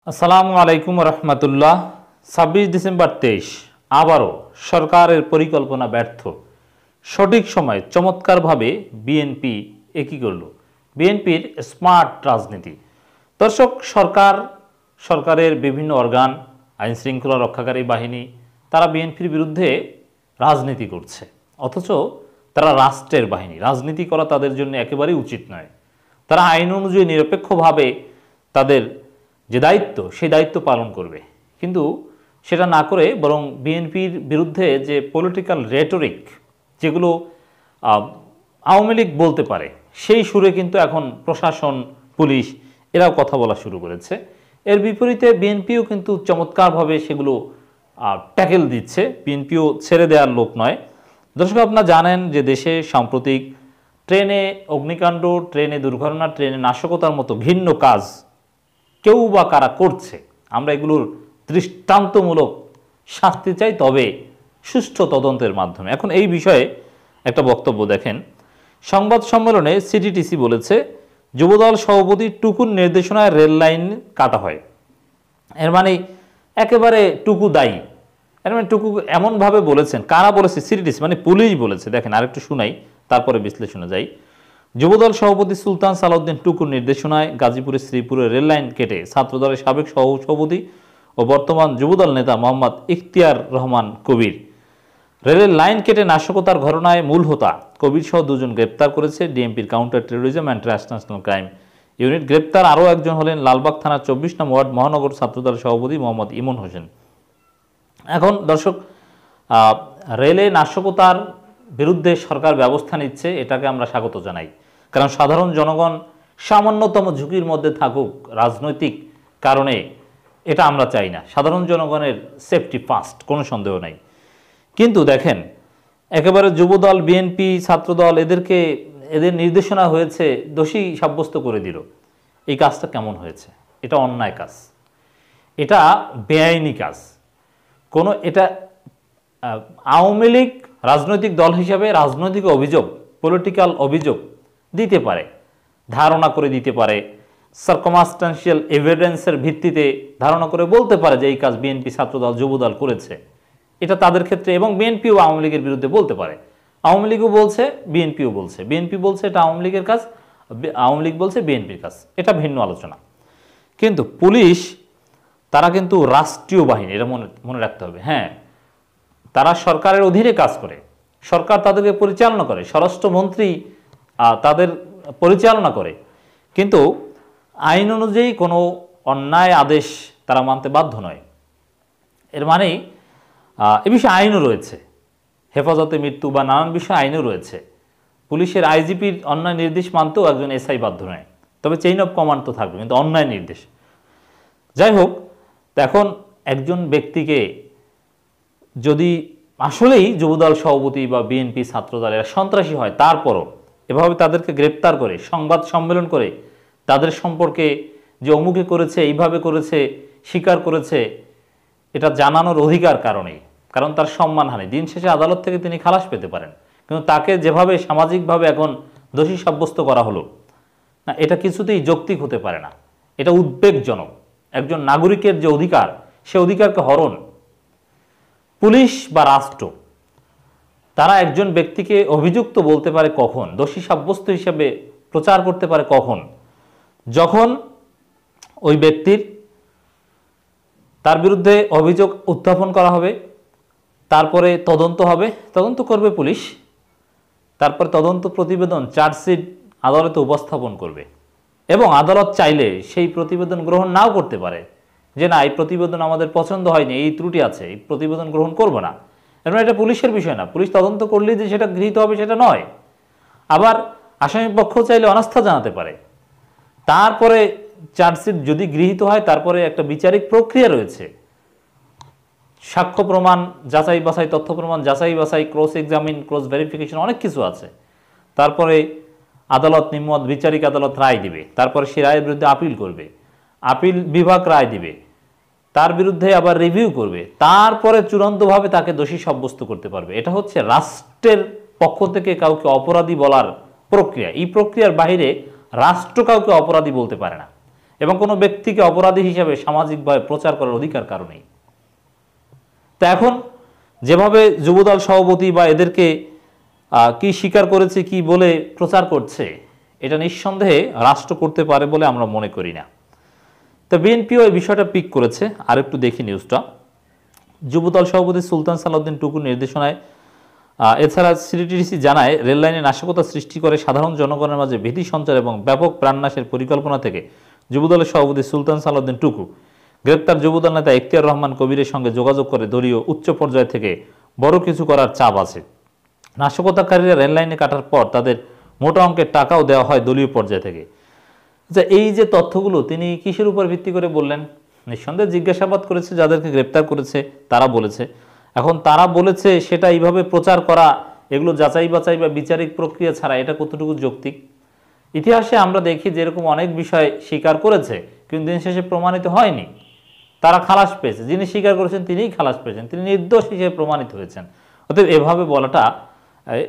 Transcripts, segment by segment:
আসসালামু আলাইকুম রহমতুল্লাহ। 26 ডিসেম্বর 23 আবারও সরকারের পরিকল্পনা ব্যর্থ। সঠিক সময়ে চমৎকারভাবে বিএনপি একই করল। বিএনপির স্মার্ট রাজনীতি। দর্শক, সরকারের বিভিন্ন অর্গান, আইন শৃঙ্খলা রক্ষাকারী বাহিনী তারা বিএনপির বিরুদ্ধে রাজনীতি করছে, অথচ তারা রাষ্ট্রের বাহিনী। রাজনীতি করা তাদের জন্য একেবারেই উচিত নয়। তারা আইন অনুযায়ী নিরপেক্ষভাবে তাদের যে দায়িত্ব সেই দায়িত্ব পালন করবে, কিন্তু সেটা না করে বরং বিএনপির বিরুদ্ধে যে পলিটিক্যাল রেটরিক, যেগুলো আওয়ামী লীগ বলতে পারে, সেই সুরে কিন্তু এখন প্রশাসন, পুলিশ এরাও কথা বলা শুরু করেছে। এর বিপরীতে বিএনপিও কিন্তু চমৎকারভাবে সেগুলো ট্যাকেল দিচ্ছে। বিএনপিও ছেড়ে দেওয়ার লোক নয়। দর্শক, আপনারা জানেন যে দেশে সাম্প্রতিক ট্রেনে অগ্নিকাণ্ড, ট্রেনে দুর্ঘটনা, ট্রেনে নাশকতার মতো ঘৃণ্য কাজ কেউ বা কারা করছে। আমরা এগুলোর দৃষ্টান্তমূলক শাস্তি চাই, তবে সুষ্ঠু তদন্তের মাধ্যমে। এখন এই বিষয়ে একটা বক্তব্য দেখেন। সংবাদ সম্মেলনে সিটিটিসি বলেছে, যুবদল সভাপতি টুকুর নির্দেশনায় রেল লাইন কাটা হয়। এর মানে একেবারে টুকু দায়ী। এর মানে টুকু এমনভাবে বলেছেন। কারা বলেছে? সিটিটিসি মানে পুলিশ বলেছে। দেখেন, আরেকটু শুনাই, তারপরে বিশ্লেষণে যাই। যুবদল সভাপতি সুলতান সালাউদ্দিন টুকুর নির্দেশনায় গাজীপুরের শ্রীপুরে রেল লাইন কেটে ছাত্রদলের সাবেক সভাপতি ও বর্তমান যুবদল নেতা মোহাম্মদ ইখতিয়ার রহমান কবির রেলের লাইন কেটে নাশকতার ঘটনায় মূল হোতা কবির সহ দুজন গ্রেপ্তার করেছে ডিএমপির counter terrorism and transnational crime unit. গ্রেপ্তার আরও একজন হলেন লালবাগ থানার 24 নং ওয়ার্ড মহানগর ছাত্রদলের সভাপতি মোহাম্মদ ইমন হোসেন। এখন দর্শক, রেলে নাশকতার বিরুদ্ধে সরকার ব্যবস্থা নিচ্ছে, এটাকে আমরা স্বাগত জানাই। কারণ সাধারণ জনগণ সামান্যতম ঝুঁকির মধ্যে থাকুক রাজনৈতিক কারণে, এটা আমরা চাই না। সাধারণ জনগণের সেফটি ফার্স্ট, কোনো সন্দেহ নাই। কিন্তু দেখেন, একেবারে যুবদল, বিএনপি, ছাত্রদল এদের নির্দেশনা হয়েছে, দোষী সাব্যস্ত করে দিল। এই কাজটা কেমন হয়েছে? এটা অন্যায় কাজ, এটা বেআইনি কাজ। এটা আওয়ামী লীগ রাজনৈতিক দল হিসাবে রাজনৈতিক অভিযোগ, পলিটিক্যাল অভিযোগ দিতে পারে, ধারণা করে দিতে পারে, সার্কমাস্টান্সিয়াল এভিডেন্সের ভিত্তিতে ধারণা করে বলতে পারে যে এই কাজ বিএনপি, ছাত্রদল, যুবদল করেছে। এটা তাদের ক্ষেত্রে, এবং বিএনপিও আওয়ামী লীগের বিরুদ্ধে বলতে পারে। আওয়ামী লীগও বলছে, বিএনপিও বলছে। বিএনপি বলছে এটা আওয়ামী লীগের কাজ, আওয়ামী লীগ বলছে বিএনপির কাজ। এটা ভিন্ন আলোচনা। কিন্তু পুলিশ, তারা কিন্তু রাষ্ট্রীয় বাহিনী, এটা মনে রাখতে হবে। হ্যাঁ, তারা সরকারের অধীনে কাজ করে, সরকার তাদেরকে পরিচালনা করে, স্বরাষ্ট্রমন্ত্রী তাদের পরিচালনা করে, কিন্তু আইন অনুযায়ী কোনো অন্যায় আদেশ তারা মানতে বাধ্য নয়। এর মানে এ বিষয়ে আইনও রয়েছে, হেফাজতে মৃত্যু বা নানান বিষয়ে আইনও রয়েছে। পুলিশের আইজিপির অন্যায় নির্দেশ মানতেও একজন এসআই বাধ্য নয়, তবে চেইন অফ কমান্ড তো থাকবে, কিন্তু অন্যায় নির্দেশ। যাই হোক, এখন একজন ব্যক্তিকে যদি আসলেই যুবদল সভাপতি বা বিএনপি, ছাত্রদল এরা সন্ত্রাসী হয়, তারপরও এভাবে তাদেরকে গ্রেপ্তার করে সংবাদ সম্মেলন করে তাদের সম্পর্কে যে অমুকে করেছে, এইভাবে করেছে, স্বীকার করেছে, এটা জানানোর অধিকার কারণেই। কারণ তার সম্মানহানি, দিন শেষে আদালত থেকে তিনি খালাস পেতে পারেন, কিন্তু তাকে যেভাবে সামাজিকভাবে এখন দোষী সাব্যস্ত করা হলো না, এটা কিছুতেই যৌক্তিক হতে পারে না। এটা উদ্বেগজনক। একজন নাগরিকের যে অধিকার, সে অধিকারকে হরণ। পুলিশ বা রাষ্ট্র, তারা একজন ব্যক্তিকে অভিযুক্ত বলতে পারে কখন, দোষী সাব্যস্ত হিসেবে প্রচার করতে পারে কখন? যখন ওই ব্যক্তির, তার বিরুদ্ধে অভিযোগ উত্থাপন করা হবে, তারপরে তদন্ত হবে, তদন্ত করবে পুলিশ, তারপর তদন্ত প্রতিবেদন, চার্জশিট আদালতে উপস্থাপন করবে, এবং আদালত চাইলে সেই প্রতিবেদন গ্রহণ নাও করতে পারে, যে না, এই প্রতিবেদন আমাদের পছন্দ হয়নি, এই ত্রুটি আছে, এই প্রতিবেদন গ্রহণ করব না। এবং এটা পুলিশের বিষয় না। পুলিশ তদন্ত করলেই যে সেটা গৃহীত হবে সেটা নয়। আবার আসামি পক্ষ চাইলে অনাস্থা জানাতে পারে। তারপরে চার্জশিট যদি গৃহীত হয়, তারপরে একটা বিচারিক প্রক্রিয়া রয়েছে, সাক্ষ্য প্রমাণ যাচাই বাছাই, তথ্য প্রমাণ যাচাই বাছাই, ক্রস এক্সামিন, ক্রস ভেরিফিকেশন, অনেক কিছু আছে। তারপরে আদালত, নিম্ন বিচারিক আদালত রায় দিবে, তারপরে সে রায়ের বিরুদ্ধে আপিল করবে, আপিল বিভাগ রায় দিবে, তার বিরুদ্ধে আবার রিভিউ করবে, তারপরে চূড়ান্তভাবে তাকে দোষী সাব্যস্ত করতে পারবে। এটা হচ্ছে রাষ্ট্রের পক্ষ থেকে কাউকে অপরাধী বলার প্রক্রিয়া। এই প্রক্রিয়ার বাইরে রাষ্ট্র কাউকে অপরাধী বলতে পারে না। এবং কোনো ব্যক্তিকে অপরাধী হিসেবে সামাজিকভাবে প্রচার করার অধিকার কারণেই। তা এখন যেভাবে যুবদল সভাপতি বা এদেরকে কি স্বীকার করেছে, কি বলে প্রচার করছে, এটা নিঃসন্দেহে রাষ্ট্র করতে পারে বলে আমরা মনে করি না। তো বিএনপিও এই বিষয়টা পিক করেছে। আর একটু দেখি নিউজটা। যুবদল সভাপতি সুলতান সালাউদ্দিন টুকুর নির্দেশনায় এছাড়া সিটিডিসি জানায়, রেললাইনে নাশকতা সৃষ্টি করে সাধারণ জনগণের মাঝে ভীতি সঞ্চার এবং ব্যাপক প্রাণনাশের পরিকল্পনা থেকে যুবদলের সভাপতি সুলতান সালাউদ্দিন টুকু গ্রেপ্তার যুবদল নেতা ইখতিয়ার রহমান কবিরের সঙ্গে যোগাযোগ করে দলীয় উচ্চ পর্যায় থেকে বড় কিছু করার চাপ আছে। নাশকতাকারীরা রেললাইনে কাটার পর তাদের মোটা অঙ্কের টাকাও দেওয়া হয় দলীয় পর্যায় থেকে। আচ্ছা, এই যে তথ্যগুলো তিনি কিসের উপর ভিত্তি করে বললেন? নিঃসন্দেহে জিজ্ঞাসাবাদ করেছে, যাদেরকে গ্রেপ্তার করেছে তারা বলেছে। এখন তারা বলেছে সেটা এইভাবে প্রচার করা, এগুলো যাচাই বাছাই বা বিচারিক প্রক্রিয়া ছাড়া এটা কতটুকু যৌক্তিক? ইতিহাসে আমরা দেখি যে এরকম অনেক বিষয় স্বীকার করেছে, কিন্তু দিন শেষে প্রমাণিত হয়নি, তারা খালাস পেয়েছে। যিনি স্বীকার করেছেন তিনিই খালাস পেয়েছেন, তিনি নির্দোষ হিসেবে প্রমাণিত হয়েছেন। অতএব এভাবে বলাটা,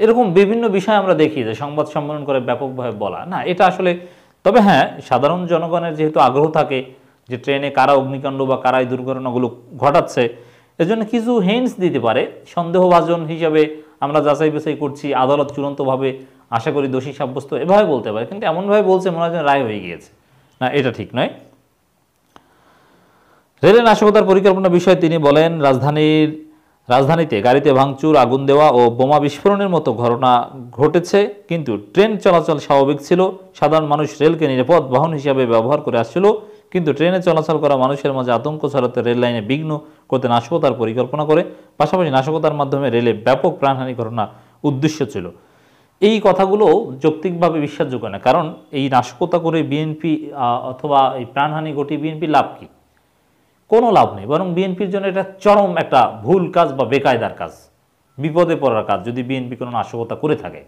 এরকম বিভিন্ন বিষয় আমরা দেখি যে সংবাদ সম্মেলন করে ব্যাপকভাবে বলা না, এটা আসলে, তবে হ্যাঁ, সাধারণ জনগণের যেহেতু আগ্রহ থাকে যে ট্রেনে কারা অগ্নিকাণ্ড বা কারা এই দুর্ঘটনাগুলো ঘটাচ্ছে, এজন্য কিছু হিন্টস দিতে পারে। সন্দেহভাজন হিসাবে আমরা যাচাই বাছাই করছি, আদালত চূড়ান্তভাবে আশা করি দোষী সাব্যস্ত, এভাবে বলতে পারে। কিন্তু এমনভাবে বলছে মনে হয় যেন রায় হয়ে গিয়েছে, না, এটা ঠিক নয়। রেলে নাশকতার পরিকল্পনা বিষয়ে তিনি বলেন, রাজধানীতে গাড়িতে ভাঙচুর, আগুন দেওয়া ও বোমা বিস্ফোরণের মতো ঘটনা ঘটেছে, কিন্তু ট্রেন চলাচল স্বাভাবিক ছিল। সাধারণ মানুষ রেলকে নিরাপদ বাহন হিসাবে ব্যবহার করে আসছিল, কিন্তু ট্রেনে চলাচল করা মানুষের মাঝে আতঙ্ক ছড়াতে রেল লাইনে বিঘ্ন করতে নাশকতার পরিকল্পনা করে। পাশাপাশি নাশকতার মাধ্যমে রেলে ব্যাপক প্রাণহানি ঘটনা উদ্দেশ্য ছিল। এই কথাগুলো যৌক্তিকভাবে বিশ্বাসযোগ্য না, কারণ এই নাশকতা করে বিএনপি অথবা এই প্রাণহানি ঘটিয়ে বিএনপি লাভ কি? কোনো লাভ নেই, বরং বিএনপির জন্য এটা চরম একটা ভুল কাজ বা বেকায়দার কাজ, বিপদে পড়ার কাজ যদি বিএনপি কোনো নাশকতা করে থাকে।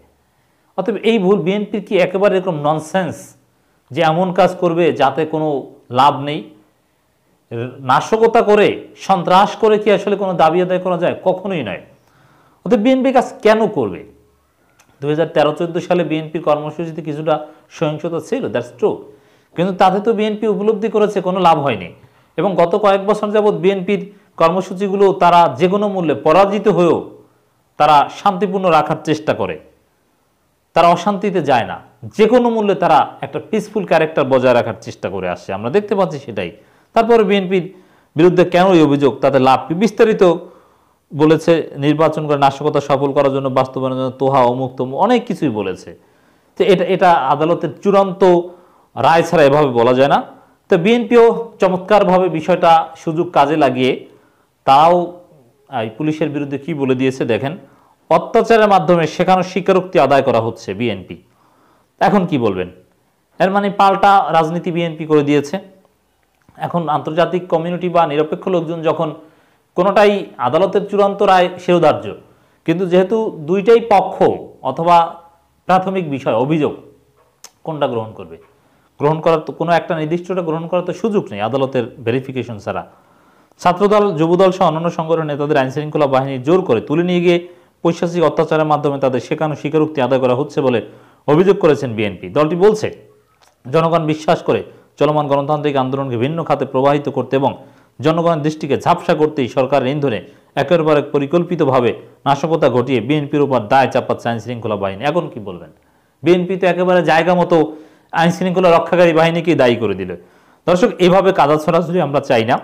অতএব এই ভুল বিএনপির কি একেবারে এরকম ননসেন্স যে এমন কাজ করবে যাতে কোনো লাভ নেই? নাশকতা করে, সন্ত্রাস করে কি আসলে কোনো দাবি আদায় করা যায়? কখনোই নয়। অতএব বিএনপি কাজ কেন করবে? 2013-14 সালে বিএনপির কর্মসূচিতে কিছুটা সহিংসতা ছিল, দ্যাটস ট্রু, কিন্তু তাতে তো বিএনপি উপলব্ধি করেছে কোনো লাভ হয়নি। এবং গত কয়েক বছর যাবৎ বিএনপির কর্মসূচিগুলো তারা যে কোনো মূল্যে পরাজিত হয়েও তারা শান্তিপূর্ণ রাখার চেষ্টা করে, তারা অশান্তিতে যায় না, যে কোনো মূল্যে তারা একটা পিসফুল ক্যারেক্টার বজায় রাখার চেষ্টা করে আসছে, আমরা দেখতে পাচ্ছি সেটাই। তারপরে বিএনপির বিরুদ্ধে কেন এই অভিযোগ, তাতে লাভ কি? বিস্তারিত বলেছে, নির্বাচন করে নাশকতা সফল করার জন্য, বাস্তবায়নের জন্য তোহা, অমুক তমুক অনেক কিছুই বলেছে। তো এটা আদালতের চূড়ান্ত রায় ছাড়া এভাবে বলা যায় না। তো বিএনপিও চমৎকারভাবে বিষয়টা সুযোগ কাজে লাগিয়ে তাও পুলিশের বিরুদ্ধে কি বলে দিয়েছে দেখেন, অত্যাচারের মাধ্যমে শেখানো স্বীকারোক্তি আদায় করা হচ্ছে বিএনপি। এখন কি বলবেন? এর মানে পাল্টা রাজনীতি বিএনপি করে দিয়েছে। এখন আন্তর্জাতিক কমিউনিটি বা নিরপেক্ষ লোকজন যখন কোনোটাই আদালতের চূড়ান্ত রায় শিরোধার্য, কিন্তু যেহেতু দুইটাই পক্ষ অথবা প্রাথমিক বিষয় অভিযোগ, কোনটা গ্রহণ করবে? গ্রহণ করার তো কোনো একটা নির্দিষ্টটা গ্রহণ করার তো সুযোগ নেই আদালতের ভেরিফিকেশন ছাড়া। ছাত্রদল, যুবদল সহ অন্যান্য সংগঠনের নেতাদের আইনশৃঙ্খলা বাহিনী জোর করে তুলে নিয়ে গিয়ে পৈশাচিক অত্যাচারের মাধ্যমে তাদের শেখানো স্বীকারোক্তি আদায় করা হচ্ছে বলে অভিযোগ করেছেন বিএনপি। দলটি বলছে, জনগণ বিশ্বাস করে চলমান গণতান্ত্রিক আন্দোলনকে ভিন্ন খাতে প্রবাহিত করতে এবং জনগণের দৃষ্টিকে ঝাপসা করতেই সরকারের ইন্ধনে একের পর এক পরিকল্পিতভাবে নাশকতা ঘটিয়ে বিএনপির উপর দায় চাপাচ্ছে আইনশৃঙ্খলা বাহিনী। এখন কি বলবেন? বিএনপি তো একেবারে জায়গা মতো আইনশৃঙ্খলা রক্ষাকারী বাহিনীকেই দায়ী করে দিল। দর্শক, এভাবে কাদা ছড়াছড়ি আমরা চাই না।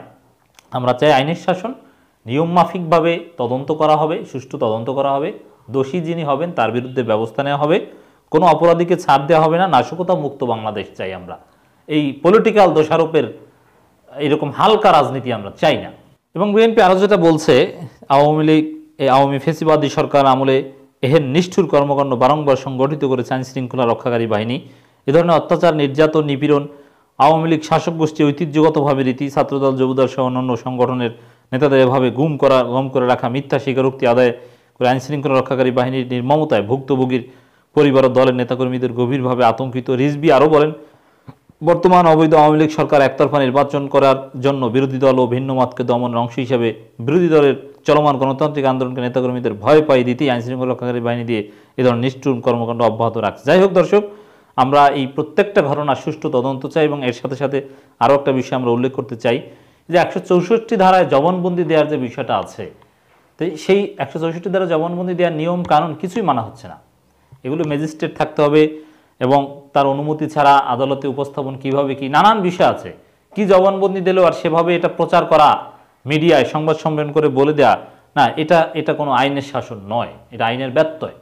আমরা চাই আইনের শাসন, নিয়মমাফিকভাবে তদন্ত করা হবে, সুষ্ঠু তদন্ত করা হবে, দোষী যিনি হবেন তার বিরুদ্ধে ব্যবস্থা নেওয়া হবে, কোনো অপরাধীকে ছাড় দেওয়া হবে না। নাশকতা মুক্ত বাংলাদেশ চাই আমরা। এই পলিটিক্যাল দোষারোপের এরকম হালকা রাজনীতি আমরা চাই না। এবং বিএনপি আরও যেটা বলছে, আওয়ামী লীগ, আওয়ামী ফেসিবাদী সরকার আমলে এহেন নিষ্ঠুর কর্মকাণ্ড বারংবার সংগঠিত করেছে আইন শৃঙ্খলা রক্ষাকারী বাহিনী। এ ধরনের অত্যাচার, নির্যাতন, নিপীড়ন আওয়ামী লীগ শাসক গোষ্ঠী ঐতিহ্যগতভাবে রীতি। ছাত্রদল, যুবদল সহ অন্যান্য সংগঠনের নেতাদের এভাবে গুম করে রাখা, মিথ্যা স্বীকারোক্তি আদায় করে আইন শৃঙ্খলা রক্ষাকারী বাহিনীর নির্মমতায় ভুক্তভোগীর পরিবার ও দলের নেতাকর্মীদের গভীরভাবে আতঙ্কিত। রিজভী আরও বলেন, বর্তমান অবৈধ আওয়ামী লীগ সরকার একতরফা নির্বাচন করার জন্য বিরোধী দল ও ভিন্ন মতকে দমনের অংশ হিসেবে বিরোধী দলের চলমান গণতান্ত্রিক আন্দোলনকে নেতাকর্মীদের ভয় পাই দিতেই আইনশৃঙ্খলা রক্ষাকারী বাহিনী দিয়ে এ ধরনের নিষ্ঠুর কর্মকাণ্ড অব্যাহত রাখছে। যাই হোক দর্শক, আমরা এই প্রত্যেকটা ঘটনার সুষ্ঠু তদন্ত চাই এবং এর সাথে সাথে আরও একটা বিষয় আমরা উল্লেখ করতে চাই যে 164 ধারায় জবানবন্দি দেওয়ার যে বিষয়টা আছে, তো সেই 164 ধারা জবানবন্দি দেওয়ার নিয়ম কানুন কিছুই মানা হচ্ছে না। এগুলো ম্যাজিস্ট্রেট থাকতে হবে এবং তার অনুমতি ছাড়া আদালতে উপস্থাপন কিভাবে কি নানান বিষয় আছে। কি জবানবন্দি দিল আর সেভাবে এটা প্রচার করা, মিডিয়ায় সংবাদ সম্মেলন করে বলে দেয়া, না, এটা কোনো আইনের শাসন নয়, এটা আইনের ব্যত্যয়।